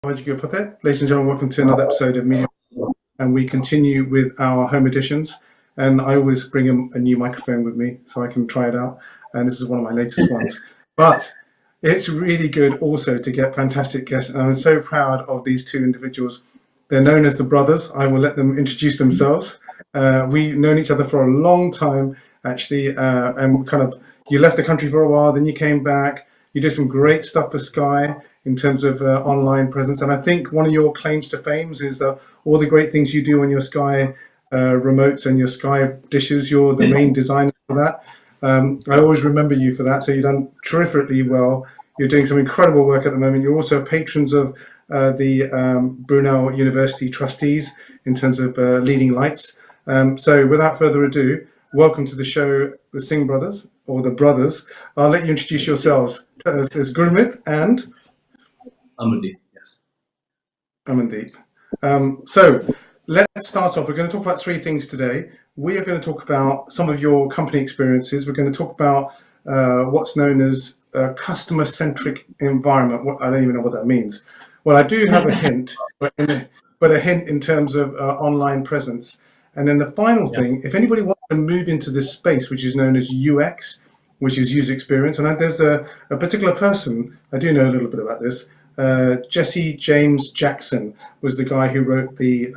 Ladies and gentlemen, welcome to another episode of Media. And we continue with our home editions. And I always bring a new microphone with me so I can try it out. And this is one of my latest ones. But it's really good also to get fantastic guests. And I'm so proud of these two individuals. They're known as the brothers. I will let them introduce themselves. We've known each other for a long time, actually. And you left the country for a while, then you came back. You did some great stuff for Sky in terms of online presence. And I think one of your claims to fame is that all the great things you do on your Sky remotes and your Sky dishes, you're the main designer for that. I always remember you for that. So you've done terrifically well. You're doing some incredible work at the moment. You're also patrons of the Brunel University trustees in terms of leading lights. So without further ado, welcome to the show, the Singh brothers, or the brothers. I'll let you introduce yourselves. This is Gurmit and Amandeep, yes. Amandeep. So let's start off. We're going to talk about three things today. We are going to talk about some of your company experiences. We're going to talk about what's known as a customer-centric environment. I don't even know what that means. Well, I do have a hint, but a hint in terms of online presence. And then the final thing, if anybody wants to move into this space, which is known as UX, which is user experience, and there's a particular person, I do know a little bit about this, Jesse James Jackson was the guy who wrote the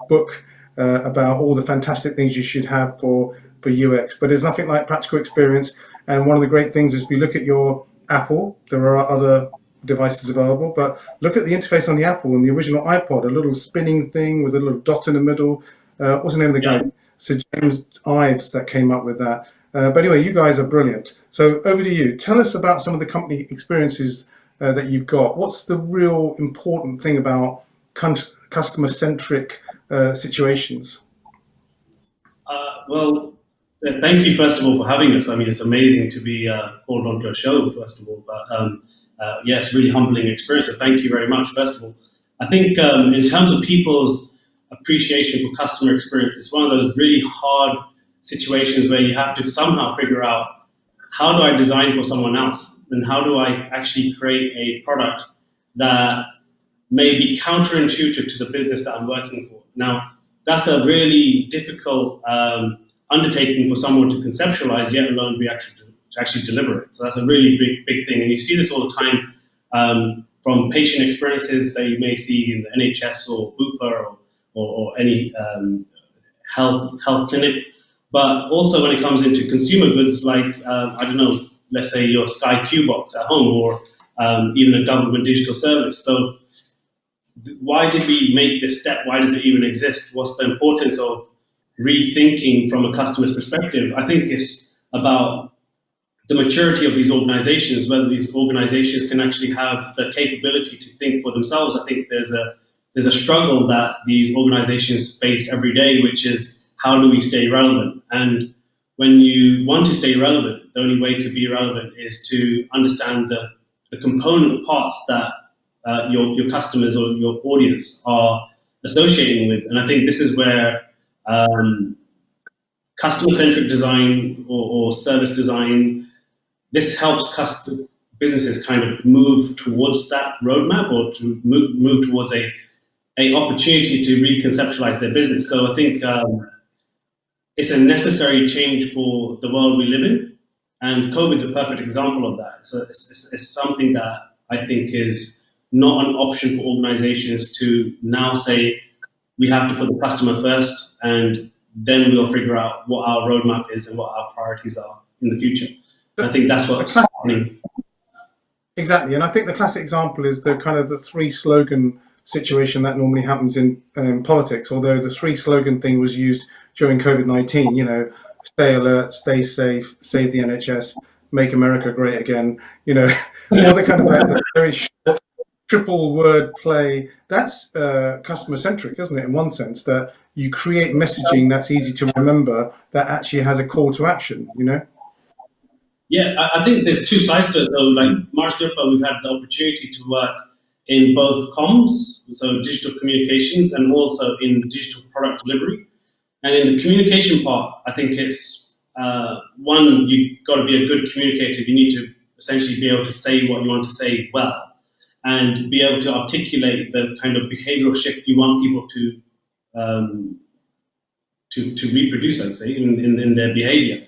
book about all the fantastic things you should have for UX. But there's nothing like practical experience. And one of the great things is if you look at your Apple, there are other devices available, but look at the interface on the Apple and the original iPod, a little spinning thing with a little dot in the middle. What's the name of the guy? Sir James Ives that came up with that. But anyway, you guys are brilliant. So over to you. Tell us about some of the company experiences that you've got. What's the real important thing about customer-centric situations? Well, thank you first of all for having us. I mean, it's amazing to be called onto a show, first of all. But yeah, it's a really humbling experience. So thank you very much, first of all. I think in terms of people's appreciation for customer experience, it's one of those really hard situations where you have to somehow figure out, how do I design for someone else? And how do I actually create a product that may be counterintuitive to the business that I'm working for? Now, that's a really difficult undertaking for someone to conceptualize, yet alone be actually deliver it. So that's a really big thing. And you see this all the time from patient experiences that you may see in the NHS or Bupa or any health clinic. But also when it comes into consumer goods, like, I don't know, let's say your Sky Q box at home, or even a government digital service. So why did we make this step? Why does it even exist? What's the importance of rethinking from a customer's perspective? I think it's about the maturity of these organizations, whether these organizations can actually have the capability to think for themselves. I think there's a struggle that these organizations face every day, which is, how do we stay relevant? And when you want to stay relevant, the only way to be relevant is to understand the component parts that your customers or your audience are associating with. And I think this is where customer-centric design or service design, this helps businesses kind of move towards that roadmap, or to move towards a opportunity to reconceptualize their business. So I think it's a necessary change for the world we live in, and COVID's a perfect example of that. So it's something that I think is not an option for organizations to now say, we have to put the customer first, and then we'll figure out what our roadmap is and what our priorities are in the future. And I think that's what's happening. Exactly, and I think the classic example is the three slogan situation that normally happens in politics, although the three slogan thing was used during COVID-19, stay alert, stay safe, save the NHS, make America great again, all the very short triple word play. That's customer centric, isn't it, in one sense, that you create messaging that's easy to remember, that actually has a call to action, Yeah, I think there's two sides to it though. Like March Gupta, we've had the opportunity to work in both comms, so digital communications, and also in digital product delivery. And in the communication part, I think it's, one, you've got to be a good communicator. You need to essentially be able to say what you want to say well. and be able to articulate the kind of behavioral shift you want people to reproduce, I'd say, in their behavior.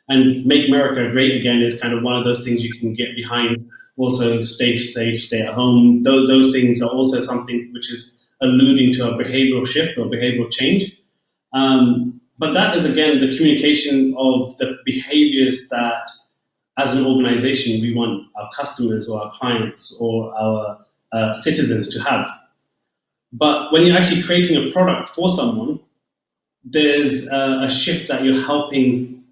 And Make America Great Again is kind of one of those things you can get behind. Also, stay safe, stay at home. Those things are also something which is alluding to a behavioral shift or behavioral change. But that is, again, the communication of the behaviors that, as an organization, we want our customers or our clients or our citizens to have. But when you're actually creating a product for someone, there's a shift that you're helping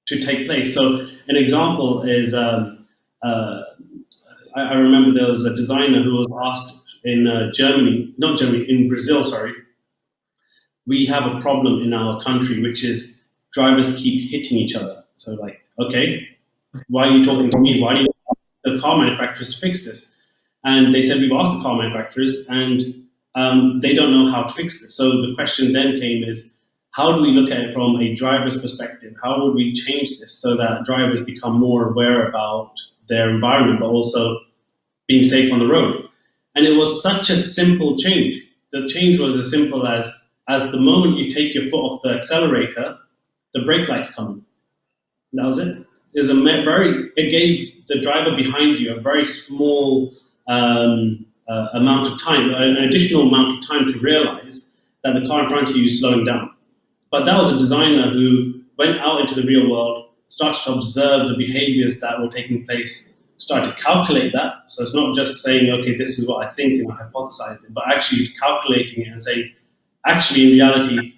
to take place. So an example is, I remember there was a designer who was asked in in Brazil, sorry, we have a problem in our country, which is drivers keep hitting each other. So like, okay, why are you talking to me? Why do you ask the car manufacturers to fix this? And they said, we've asked the car manufacturers and they don't know how to fix this. So the question then came is, how do we look at it from a driver's perspective? How would we change this so that drivers become more aware about their environment, but also being safe on the road? And it was such a simple change. The change was as simple as the moment you take your foot off the accelerator, the brake lights come on. That was it. It gave the driver behind you a very small amount of time, an additional amount of time to realize that the car in front of you is slowing down. But that was a designer who went out into the real world, started to observe the behaviors that were taking place, started to calculate that. So it's not just saying, okay, this is what I think and I hypothesized it, but actually calculating it and saying, actually, in reality,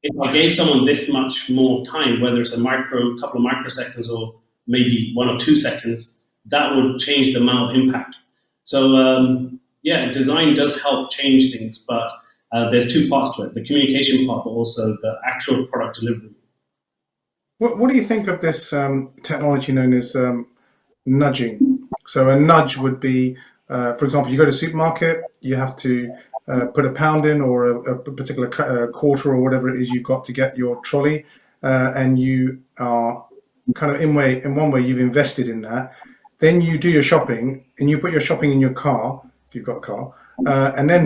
if I gave someone this much more time, whether it's a couple of microseconds or maybe 1 or 2 seconds, that would change the amount of impact. So design does help change things, but there's two parts to it, the communication part, but also the actual product delivery. What do you think of this technology known as nudging? So a nudge would be, for example, you go to a supermarket, you have to put a pound in or a particular quarter or whatever it is you've got to get your trolley, and you are kind of in one way you've invested in that. Then you do your shopping and you put your shopping in your car, if you've got a car, and then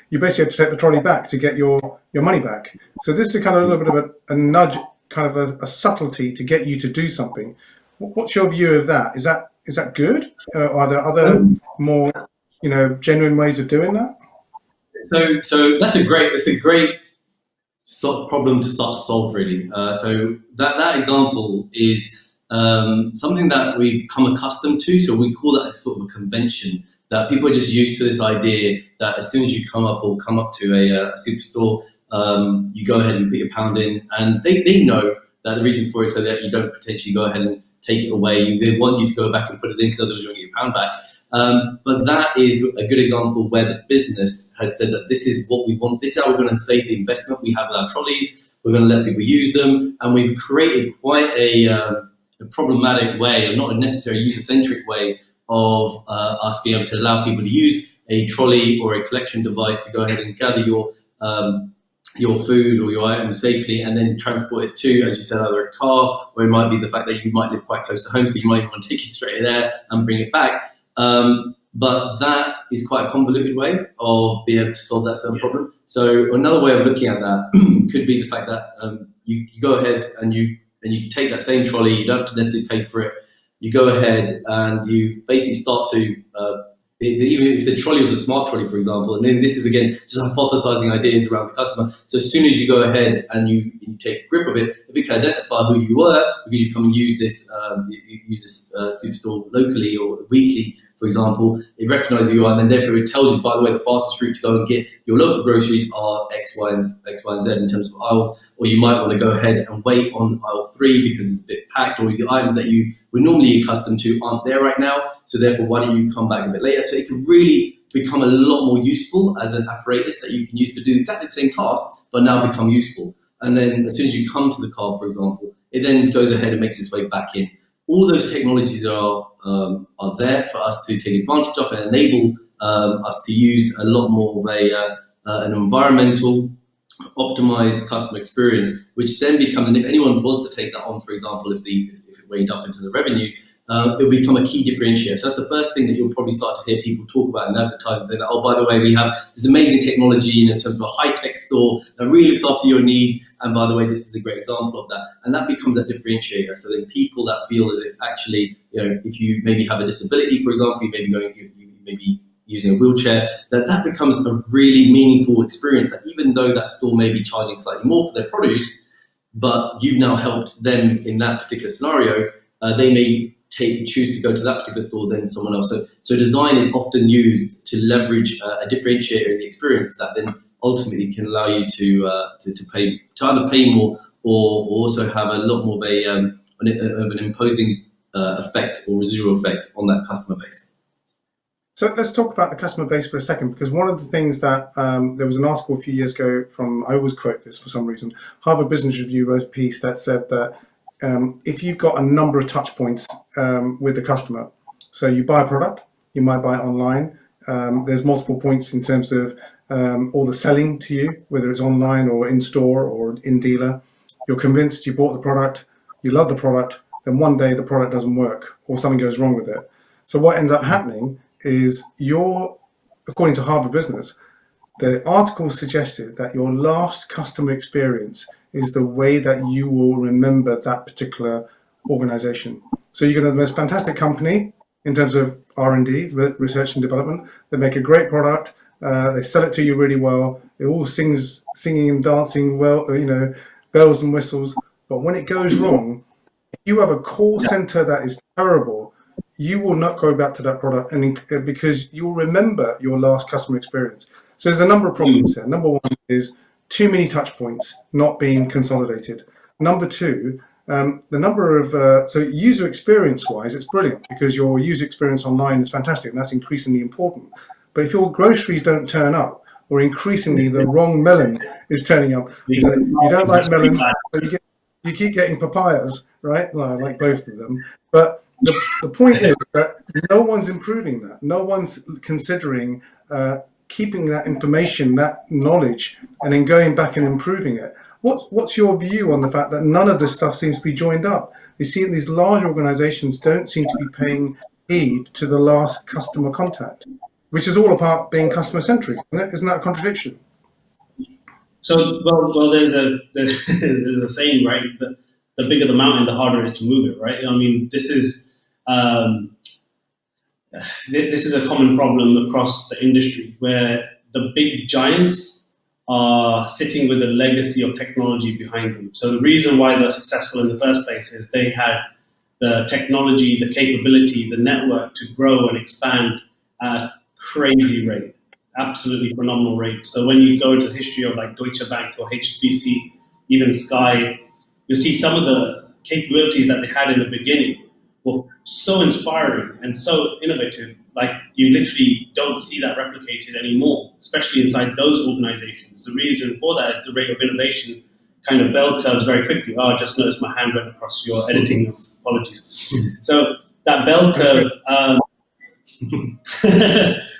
you basically have to take the trolley back to get your money back. So this is kind of a little bit of a nudge, kind of a subtlety to get you to do something. What's your view of that? Is that good? Are there other more genuine ways of doing that? So that's a great problem to start to solve, really. So that example is something that we've come accustomed to. So we call that a sort of a convention, that people are just used to this idea that as soon as you come up to a superstore, you go ahead and put your pound in, and they know that the reason for it is so that you don't potentially go ahead and take it away. They want you to go back and put it in because otherwise you won't get your pound back. But that is a good example where the business has said that this is what we want. This is how we're going to save the investment we have with our trolleys. We're going to let people use them, and we've created quite a problematic way, or not a necessary user-centric way, of us being able to allow people to use a trolley or a collection device to go ahead and gather your food or your items safely and then transport it to, as you said, either a car, or it might be the fact that you might live quite close to home, so you might want to take it straight there and bring it back. But that is quite a convoluted way of being able to solve that certain problem. So another way of looking at that could be the fact that you go ahead and you take that same trolley, you don't have to necessarily pay for it. You go ahead and you basically start to, even if the trolley was a smart trolley, for example, and then this is again just hypothesizing ideas around the customer. So as soon as you go ahead and you take grip of it, if it can identify who you were because you come and use this superstore locally or weekly, for example, it recognizes who you are, and then therefore it tells you, by the way, the fastest route to go and get your local groceries are X, Y, and Z in terms of aisles, or you might want to go ahead and wait on aisle 3 because it's a bit packed, or the items that you were normally accustomed to aren't there right now, so therefore why don't you come back a bit later? So it can really become a lot more useful as an apparatus that you can use to do exactly the same task, but now become useful. And then as soon as you come to the car, for example, it then goes ahead and makes its way back in. All those technologies are there for us to take advantage of and enable us to use a lot more of an environmental, optimized customer experience, which then becomes, and if anyone was to take that on, for example, if it weighed up into the revenue, it'll become a key differentiator. So that's the first thing that you'll probably start to hear people talk about in advertising, saying that, oh, by the way, we have this amazing technology in terms of a high-tech store that really looks after your needs, and by the way, this is a great example of that. And that becomes a differentiator. So then people that feel as if actually, if you maybe have a disability, for example, you may be using a wheelchair, that becomes a really meaningful experience, that even though that store may be charging slightly more for their produce, but you've now helped them in that particular scenario, they may choose to go to that particular store than someone else. So design is often used to leverage a differentiator in the experience that then ultimately can allow you to either pay more or also have a lot more of an imposing effect or residual effect on that customer base. So let's talk about the customer base for a second, because one of the things that there was an article a few years ago from, I always quote this for some reason, Harvard Business Review wrote a piece that said that if you've got a number of touch points with the customer, so you buy a product, you might buy it online, there's multiple points in terms of all the selling to you, whether it's online or in store or in dealer, you're convinced you bought the product, you love the product, then one day the product doesn't work or something goes wrong with it. So what ends up happening is according to Harvard Business, the article suggested that your last customer experience is the way that you will remember that particular organization. So you're going to have the most fantastic company in terms of R&D, research and development. They make a great product. They sell it to you really well. It all singing and dancing well, bells and whistles. But when it goes wrong, if you have a call center that is terrible, you will not go back to that product, and because you will remember your last customer experience. So there's a number of problems here. Number one is too many touch points not being consolidated. Number two, the number of, so user experience wise, it's brilliant because your user experience online is fantastic and that's increasingly important. But if your groceries don't turn up, or increasingly the wrong melon is turning up, you don't like melons, so you keep getting papayas, right? Well, I like both of them. But the point is that no one's improving that. No one's considering keeping that information, that knowledge, and then going back and improving it. What's your view on the fact that none of this stuff seems to be joined up? You see, these large organizations don't seem to be paying heed to the last customer contact, which is all about being customer-centric. Isn't that a contradiction? So, well, there's a saying, right? That the bigger the mountain, the harder it is to move it, right? I mean, this is a common problem across the industry where the big giants are sitting with a legacy of technology behind them. So the reason why they're successful in the first place is they had the technology, the capability, the network to grow and expand at a crazy rate, absolutely phenomenal rate. So when you go into the history of like Deutsche Bank or HSBC, even Sky, you'll see some of the capabilities that they had in the beginning were so inspiring and so innovative, like you literally don't see that replicated anymore, especially inside those organizations. The reason for that is the rate of innovation kind of bell curves very quickly. Oh, I just noticed my hand went across your editing, apologies. So that bell curve,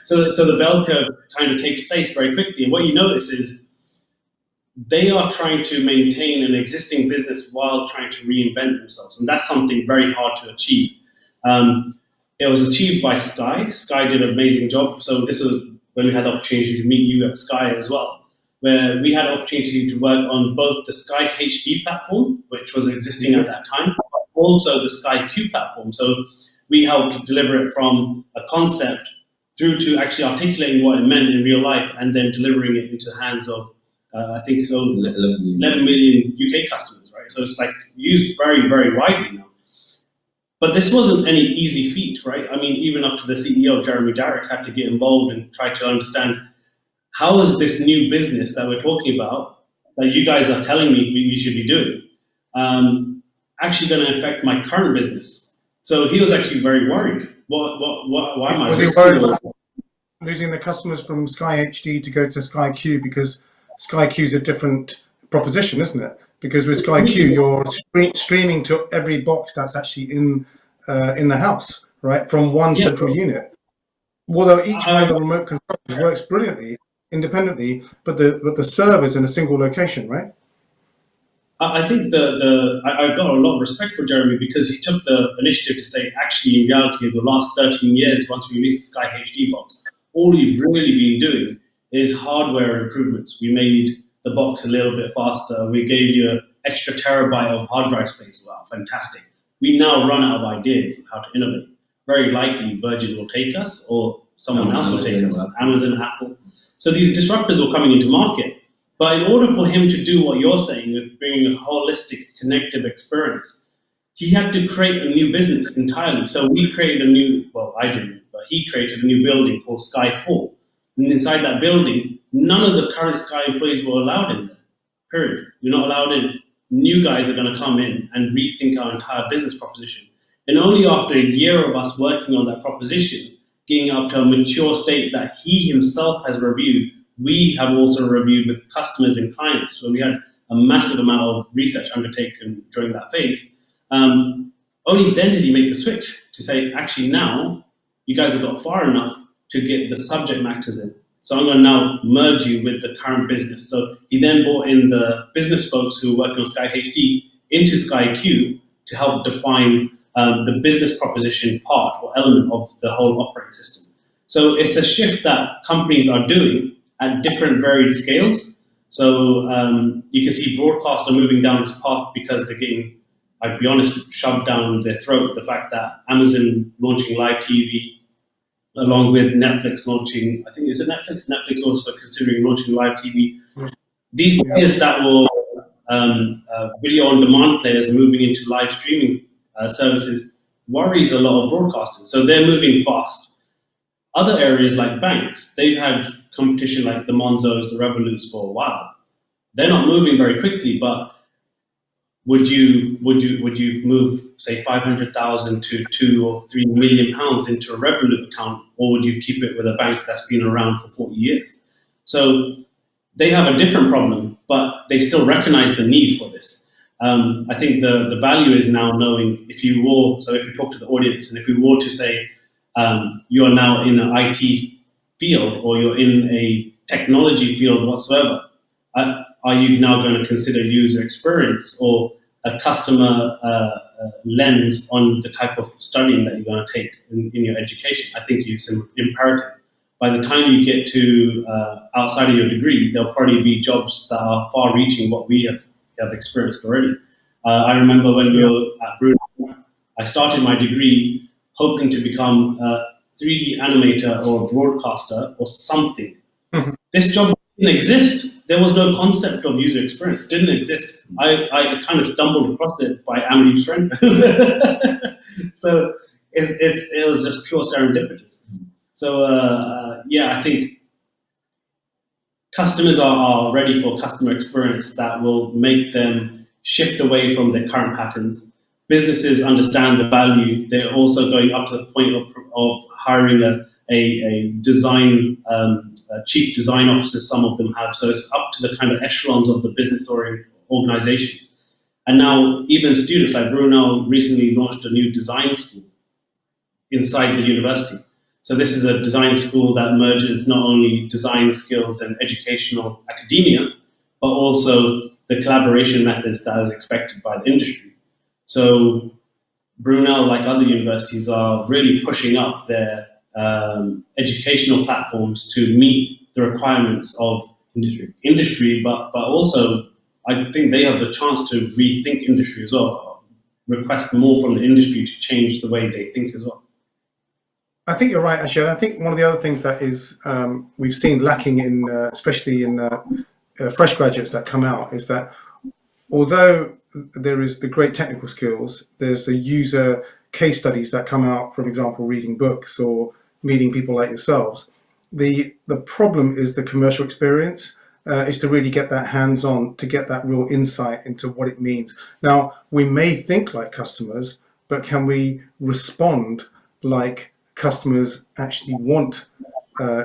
so the bell curve kind of takes place very quickly. And what you notice is they are trying to maintain an existing business while trying to reinvent themselves. And that's something very hard to achieve. It was achieved by Sky. Sky did an amazing job. So this was when we had the opportunity to meet you at Sky as well, where we had an opportunity to work on both the Sky HD platform, which was existing at that time, but also the Sky Q platform. So we helped deliver it from a concept through to actually articulating what it meant in real life and then delivering it into the hands of, I think it's 11 million UK customers, right? So it's like used very, very widely now. But this wasn't any easy feat, right? I mean, even up to the CEO, Jeremy Darroch, had to get involved and try to understand how is this new business that we're talking about, that you guys are telling me we should be doing, actually going to affect my current business? So he was actually very worried. Why am I? Was he worried about losing the customers from Sky HD to go to Sky Q, because Sky Q is a different proposition, isn't it? Because with Sky Q, you're streaming to every box that's actually in the house, right, from one central unit. Although each one of the remote controls works brilliantly independently, but the server's in a single location, right? I think I got a lot of respect for Jeremy because he took the initiative to say, actually, in reality, in the last 13 years, once we released the Sky HD box, all we've really been doing is hardware improvements. We made the box a little bit faster. We gave you an extra terabyte of hard drive space. Wow, fantastic. We now run out of ideas of how to innovate. Very likely Virgin will take us or someone else will take us, Amazon, Apple. So these disruptors were coming into market. But in order for him to do what you're saying, of bringing a holistic, connective experience, he had to create a new business entirely. So we created a new, well, I didn't, but he created a new building called Sky 4. And inside that building, none of the current Sky employees were allowed in there, period. You're not allowed in. New guys are going to come in and rethink our entire business proposition. And only after a year of us working on that proposition, getting up to a mature state that he himself has reviewed, we have also reviewed with customers and clients. So we had a massive amount of research undertaken during that phase. Only then did he make the switch to say, actually now, you guys have got far enough to get the subject matters in. So I'm going to now merge you with the current business. So he then brought in the business folks who were working on Sky HD into Sky Q to help define the business proposition part or element of the whole operating system. So it's a shift that companies are doing at different varied scales. So you can see broadcasts are moving down this path because they're getting, I'd be honest, shoved down their throat. The fact that Amazon launching live TV, along with Netflix launching, I think, is it Netflix? Netflix also considering launching live TV. These players that will, video on demand players moving into live streaming services worries a lot of broadcasters. So they're moving fast. Other areas like banks, they've had competition like the Monzos, the Revoluts for a while. They're not moving very quickly, but would you move, say, 500,000 to £2 or £3 million into a Revolut account, or would you keep it with a bank that's been around for 40 years? So they have a different problem, but they still recognize the need for this. I think the value is now knowing if you talk to the audience, and if we were to say you are now in an IT field or you're in a technology field whatsoever, are you now going to consider user experience or a customer lens on the type of studying that you're going to take in your education? I think it's imperative. By the time you get to outside of your degree, there'll probably be jobs that are far-reaching what we have experienced already. I remember when we were at Brunel, I started my degree hoping to become a 3D animator or a broadcaster or something. This job didn't exist. There was no concept of user experience. It didn't exist. I kind of stumbled across it by Amelie's friend. So it was just pure serendipitous. So I think customers are ready for customer experience that will make them shift away from their current patterns. Businesses understand the value. They're also going up to the point of hiring a design chief design officer. Some of them have. So it's up to the kind of echelons of the business organizations. And now even students like Brunel recently launched a new design school inside the university. So this is a design school that merges not only design skills and educational academia, but also the collaboration methods that is expected by the industry. So Brunel, like other universities, are really pushing up their educational platforms to meet the requirements of industry, but also I think they have the chance to rethink industry as well, request more from the industry to change the way they think as well. I think you're right, actually. And I think one of the other things that is we've seen lacking in, especially in fresh graduates that come out, is that although there is the great technical skills, there's the user case studies that come out, for example, reading books or meeting people like yourselves. The problem is the commercial experience, is to really get that hands-on, to get that real insight into what it means. Now, we may think like customers, but can we respond like customers actually want,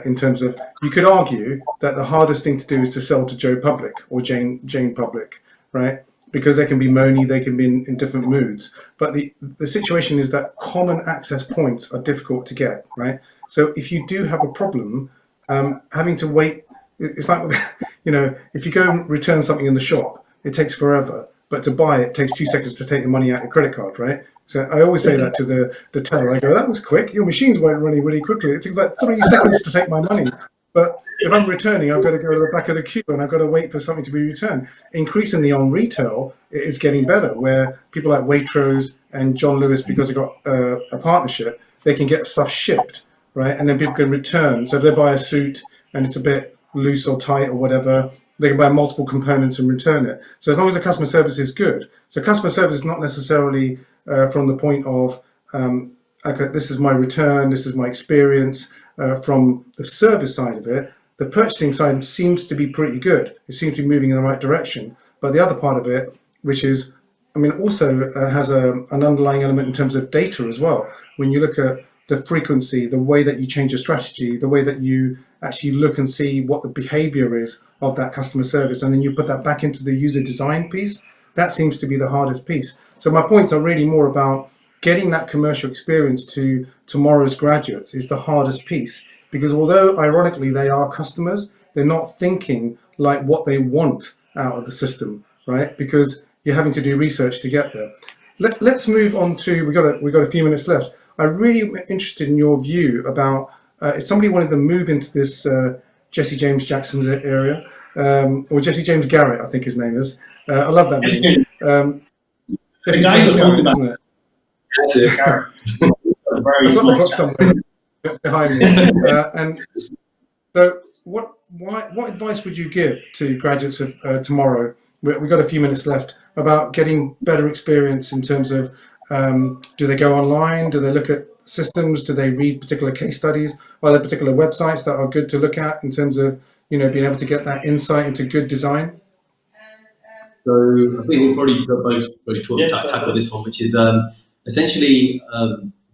in terms of, you could argue that the hardest thing to do is to sell to Joe Public or Jane Public, right? Because they can be moany, they can be in different moods. But the situation is that common access points are difficult to get, right? So if you do have a problem, having to wait, it's like, if you go and return something in the shop, it takes forever. but to buy it takes 2 seconds to take the money out of your credit card, right? So I always say that to the teller. I go, that was quick. Your machines weren't running really quickly. It took about 3 seconds to take my money. But if I'm returning, I've got to go to the back of the queue and I've got to wait for something to be returned. Increasingly on retail, it is getting better, where people like Waitrose and John Lewis, because they've got a partnership, they can get stuff shipped, right? And then people can return. So if they buy a suit and it's a bit loose or tight or whatever, they can buy multiple components and return it. So as long as the customer service is good. So customer service is not necessarily from the point of, okay, this is my return, this is my experience. From the service side of it, the purchasing side seems to be pretty good. It seems to be moving in the right direction. But the other part of it, which is, I mean, also has an underlying element in terms of data as well. When you look at the frequency, the way that you change your strategy, the way that you actually look and see what the behavior is of that customer service, and then you put that back into the user design piece, that seems to be the hardest piece. So my points are really more about getting that commercial experience to tomorrow's graduates is the hardest piece, because although ironically they are customers, they're not thinking like what they want out of the system, right? Because you're having to do research to get there. Let's move on to, we got a few minutes left. I'm really interested in your view about if somebody wanted to move into this Jesse James Jackson's area, or Jesse James Garrett, I think his name is. I love that name. Jesse James Garrett, isn't it? I've got the book somewhere behind me. And so, what advice would you give to graduates of tomorrow? We've got a few minutes left, about getting better experience in terms of do they go online? Do they look at systems? Do they read particular case studies? Are there particular websites that are good to look at in terms of being able to get that insight into good design? So I think we'll probably both tackle this one, which is essentially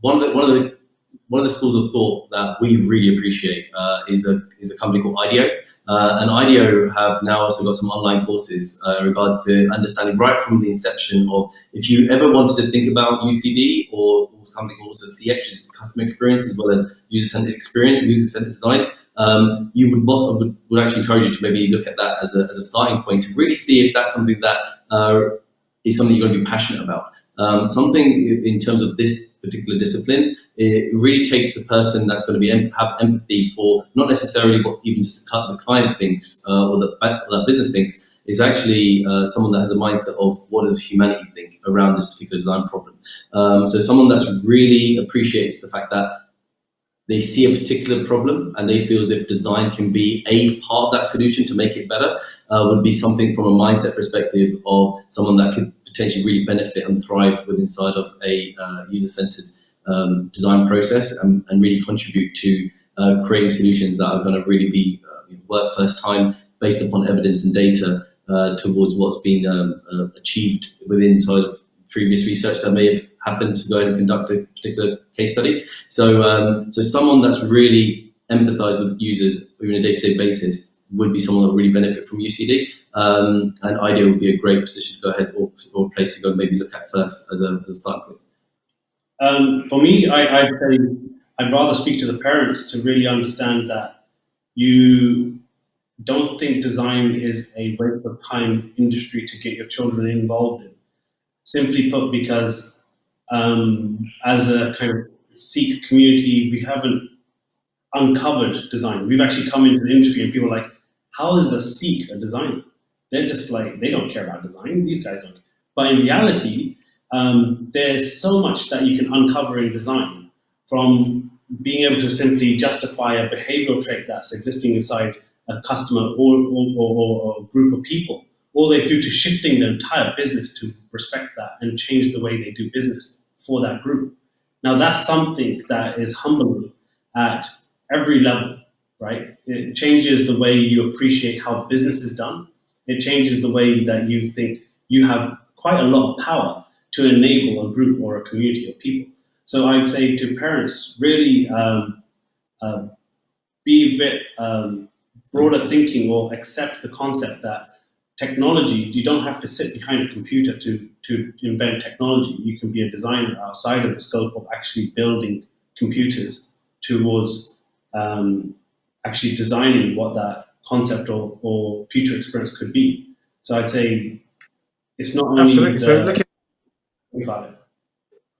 one of the schools of thought that we really appreciate is a company called IDEO. And IDEO have now also got some online courses in regards to understanding right from the inception of, if you ever wanted to think about UCD or something also CX, which is customer experience, as well as user-centered experience, user-centered design, you would actually encourage you to maybe look at that as a starting point to really see if that's something that is something you're going to be passionate about. Something in terms of this particular discipline, it really takes a person that's going to have empathy for not necessarily what even just the client thinks or the business thinks. Is actually someone that has a mindset of what does humanity think around this particular design problem. So someone that really appreciates the fact that they see a particular problem and they feel as if design can be a part of that solution to make it better, would be something from a mindset perspective of someone that could potentially really benefit and thrive within inside of a user-centered design process and really contribute to creating solutions that are going to really be work first time based upon evidence and data towards what's been achieved within inside of previous research that may have happened to go ahead and conduct a particular case study. So someone that's really empathized with users on a day-to-day basis would be someone that would really benefit from UCD. And IDEO would be a great position to go ahead or a place to go maybe look at first as a start point. For me, I'd say I'd rather speak to the parents to really understand that you don't think design is a waste of time industry to get your children involved in. Simply put, because as a kind of Sikh community, we haven't uncovered design. We've actually come into the industry and people are like, how is a Sikh a designer? They're just like, they don't care about design. These guys don't. But in reality, there's so much that you can uncover in design, from being able to simply justify a behavioral trait that's existing inside a customer or a group of people, all the way through to shifting the entire business to respect that and change the way they do business for that group. Now that's something that is humbling at every level, right? It changes the way you appreciate how business is done. It changes the way that you think you have quite a lot of power to enable a group or a community of people. So I'd say to parents, really be a bit broader thinking, or accept the concept that technology, you don't have to sit behind a computer to invent technology. You can be a designer outside of the scope of actually building computers towards actually designing what that concept or future experience could be. So I'd say it's not only Absolutely. So looking about it.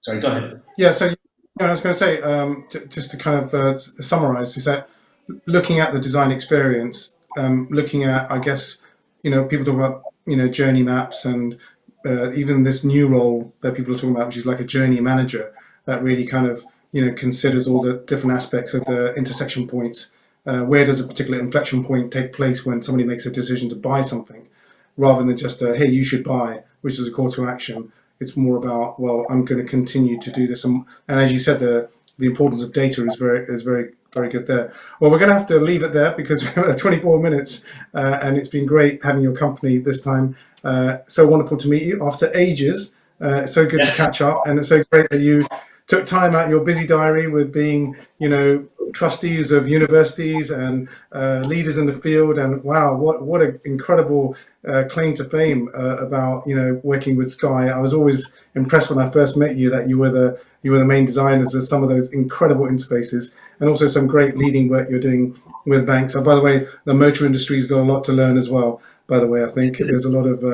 Sorry, go ahead. Yeah, so I was going to say, just to kind of summarize, is that looking at the design experience, looking at, I guess, people talk about, journey maps and even this new role that people are talking about, which is like a journey manager that really kind of, considers all the different aspects of the intersection points. Where does a particular inflection point take place when somebody makes a decision to buy something, rather than just a, hey, you should buy, which is a call to action. It's more about, well, I'm going to continue to do this, and as you said, the importance of data is very good there. Well, we're going to have to leave it there because we're at 24 minutes, and it's been great having your company this time. So wonderful to meet you after ages. So good to catch up, and it's so great that you took time out of your busy diary with being, trustees of universities and leaders in the field. And wow, what an incredible claim to fame about working with Sky. I was always impressed when I first met you that you were the main designers of some of those incredible interfaces, and also some great leading work you're doing with banks. And by the way, the motor industry's got a lot to learn as well. By the way, I think there's a lot of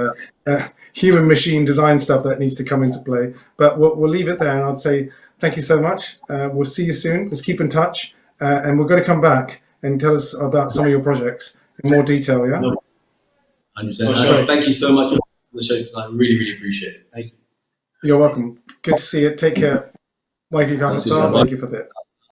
human machine design stuff that needs to come into play. But we'll leave it there, and I'd say thank you so much. We'll see you soon. Let's keep in touch. And we're going to come back and tell us about some of your projects in more detail, yeah? 100%. Thank you so much for the show tonight. Really, really appreciate it. Thank you. You're welcome. Good to see you. Take care. Thank you for that.